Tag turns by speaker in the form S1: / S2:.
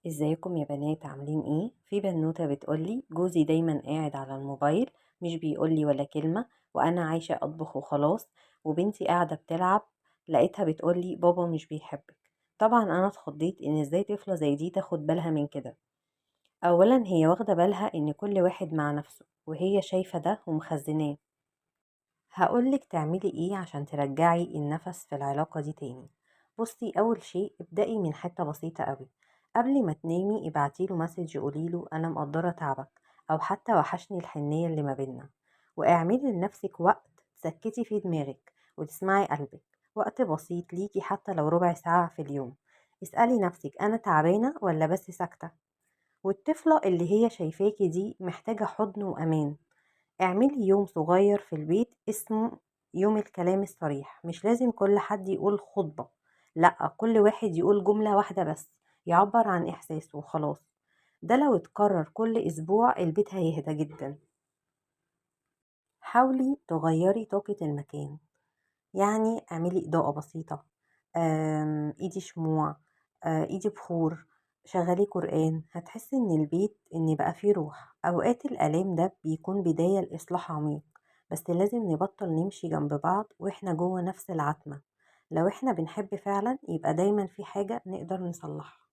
S1: ازيكم يا بنات عاملين ايه؟ في بنوتة بتقولي جوزي دايما قاعد على الموبايل، مش بيقولي ولا كلمة، وانا عايشة اطبخ وخلاص. وبنتي قاعدة بتلعب، لقيتها بتقولي بابا مش بيحبك. طبعا انا اتخضيت ان ازاي طفلة زي دي تاخد بالها من كده. اولا هي واخدة بالها ان كل واحد مع نفسه، وهي شايفة ده ومخزناه. هقولك تعملي ايه عشان ترجعي النفس في العلاقة دي تاني. بصي، اول شيء ابدأي من حتة بسيطة قوي. قبل ما تنامي ابعتيله مسج، قوليله انا مقدرة تعبك، او حتى وحشني الحنية اللي ما بينا. واعملي لنفسك وقت تسكتي فيه دماغك وتسمعي قلبك، وقت بسيط ليكي حتى لو ربع ساعة في اليوم. اسألي نفسك انا تعبانة ولا بس ساكتة. والطفلة اللي هي شايفاكي دي محتاجة حضن وامان. اعملي يوم صغير في البيت اسمه يوم الكلام الصريح، مش لازم كل حد يقول خطبة، لأ، كل واحد يقول جملة واحدة بس يعبر عن إحساسه وخلاص. ده لو اتكرر كل أسبوع البيت هيهدى جدا. حاولي تغيري طاقة المكان، يعني اعملي إضاءة بسيطة، ايدي شموع، ايدي بخور، شغلي قرآن. هتحسي ان البيت ان بقى فيه روح. اوقات الالام ده بيكون بداية لإصلاح عميق، بس لازم نبطل نمشي جنب بعض واحنا جوه نفس العتمة. لو احنا بنحب فعلا يبقى دايما في حاجة نقدر نصلحها.